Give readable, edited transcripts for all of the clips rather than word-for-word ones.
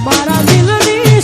મારા દિલની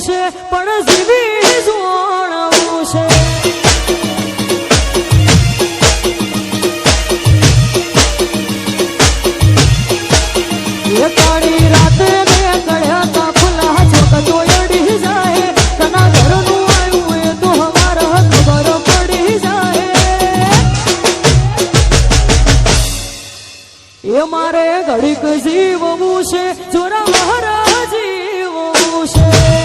છે પણ જીવી જોણવું છે કાળી રાતે ને કળ્યા તા ફૂલા ચોક તો અડી જાય તના ઘરનું આવ્યું એ તો હમારા ખબર પડી જાય એ મારે ઘડીક જીવવું છે જોરા મારા જીવવું છે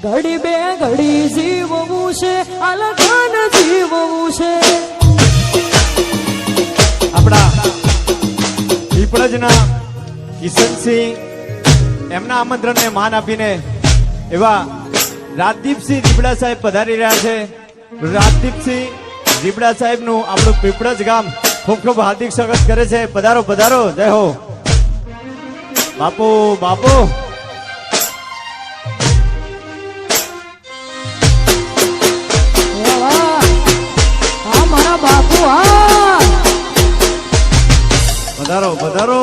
ઘડી બે ઘડી જીવવું છે અલગન જીવવું છે આપણા પીપળજના કિશનસિંહ એમના આમંત્રણને માન આપીને એવા રાજદીપસિંહ રીબડા સાહેબ પધારી રહ્યા છે રાજદીપસિંહ રીબડા સાહેબનું આપણું પીપળજ ગામ ખૂબ ખૂબ હાર્દિક સ્વાગત કરે છે પધારો પધારો જય હો બાપુ બાપુ બાપુ પધારો પધારો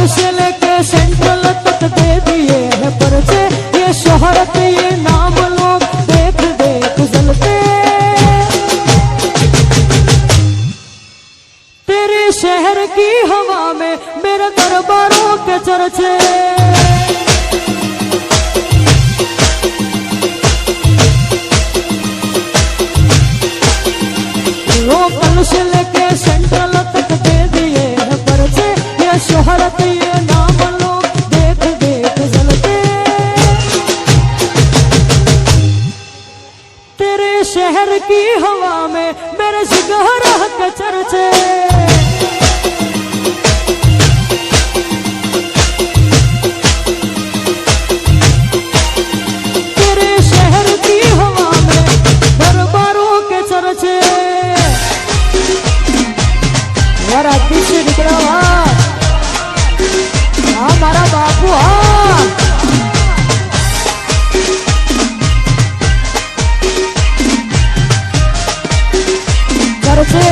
से लेके सेंट्रल तक दे दिए हैं पर्चे ये शोहरत ये नाम लोग देख देख जलते तेरे शहर की हवा में मेरे दरबारों के चर्चे लोकल से लेके सेंट्रल तक दे दिए हैं पर्चे ये शोहरत ये नाम लोग देख देख जलते तेरे शहर की हवा में मेरे जिगर के चर्चे तेरे शहर की हवा में दरबारों के चर्चे यार अतिशय निकला हाँ मारा बापू हाँ चर्चे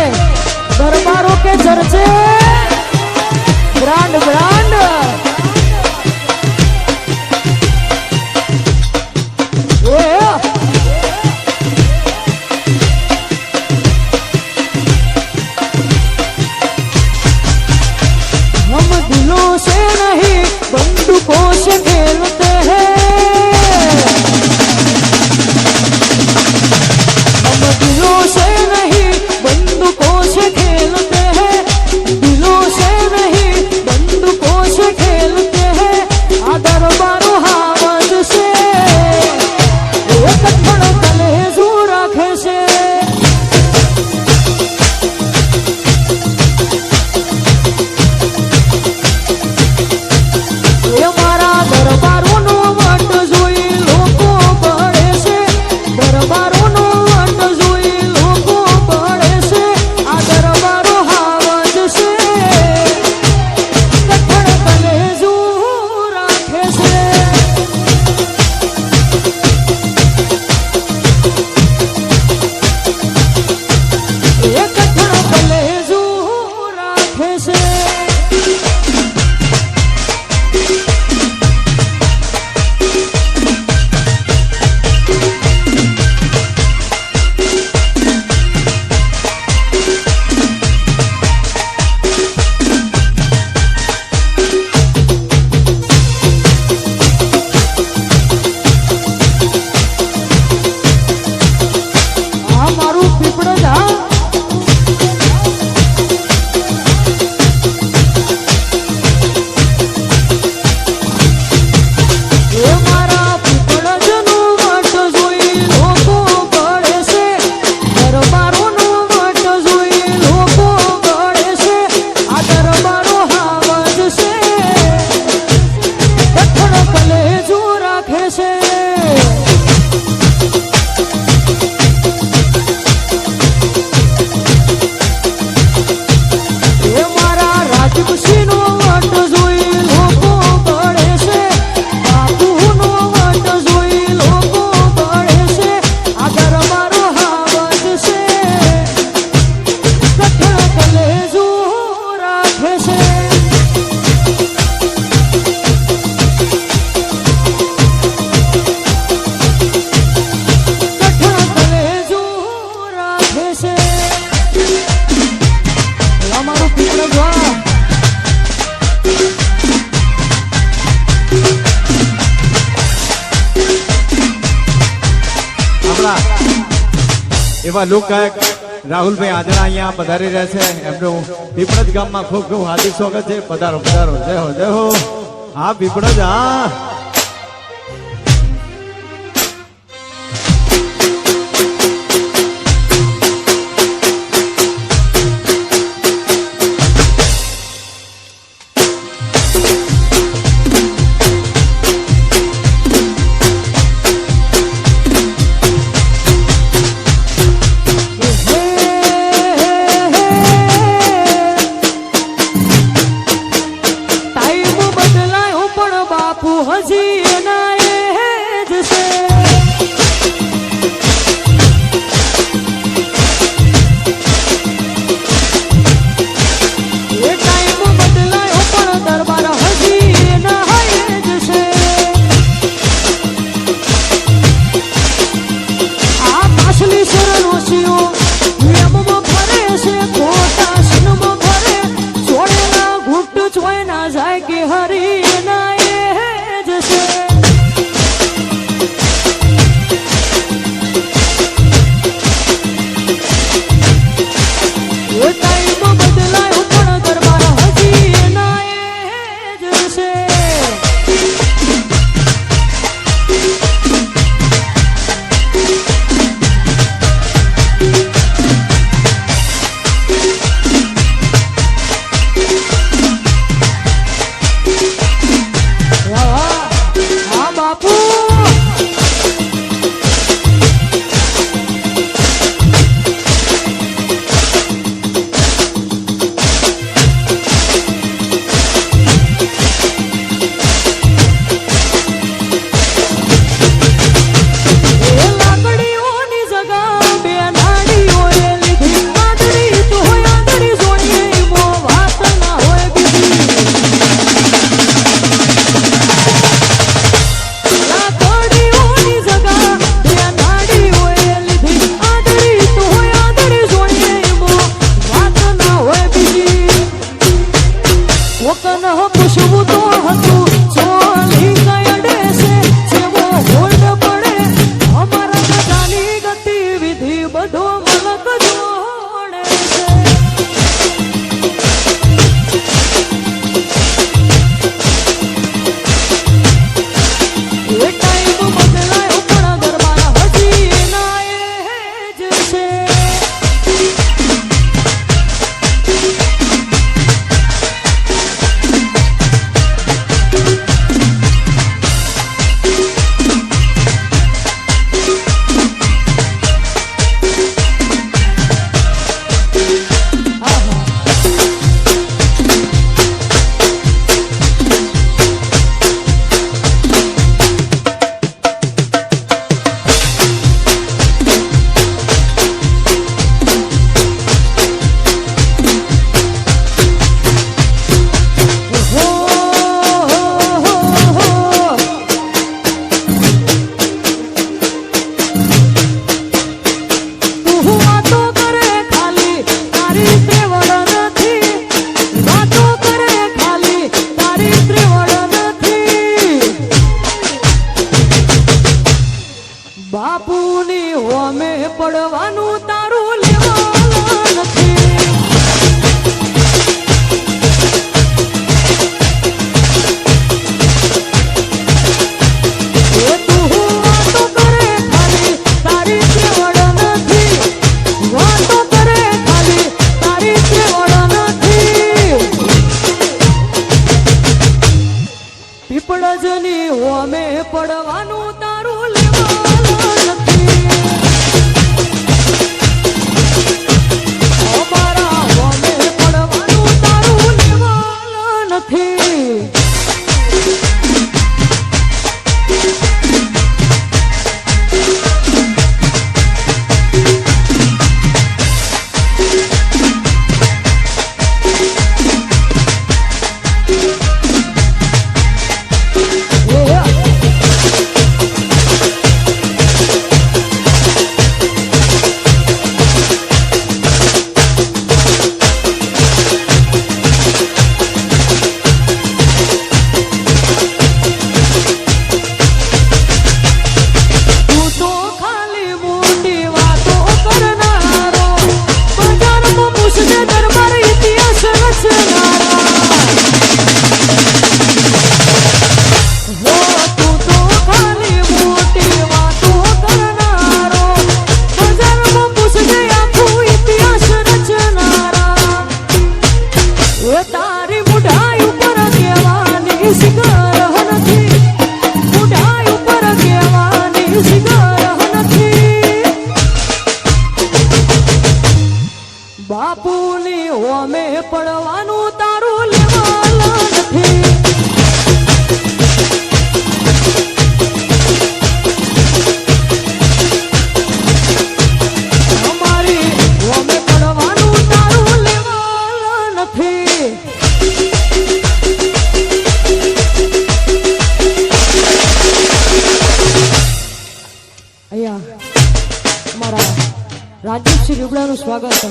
એવા લોકગાયક રાહુલભાઈ આદરા અહીંયા પધારી રહ્યા છે એમનું પીપળજ ગામમાં ખૂબ ખૂબ હાર્દિક સ્વાગત છે. પધારો પધારો, જય હો જય હો. હા પીપળજ, હા હજી એના એ જ છે. એ ટાઈમ બદલાયો પણ દરબાર હજી એના એ જ છે. આ પાછલી સરનોશીઓ નિયમમાં ફરે છે, ખોટા શીનમાં ફરે, છોડેલા ઘૂંટ ચોય ના જાય કે હરી એના બાપુની હોમે પડવાનું તારું લેવાનું નથી. એ તું વાતો કરે ખાલી તારી ત્રેવડ નથી, વાતો કરે ખાલી તારી ત્રેવડ નથી. પીપળજની હોમે પડવાનું તારું અમારા રાજદીપસિંહ રીબડાનું સ્વાગત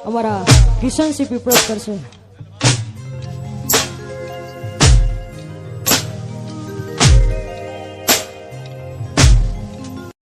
અમારા કિશનસિંહ પીપળજ કરશે.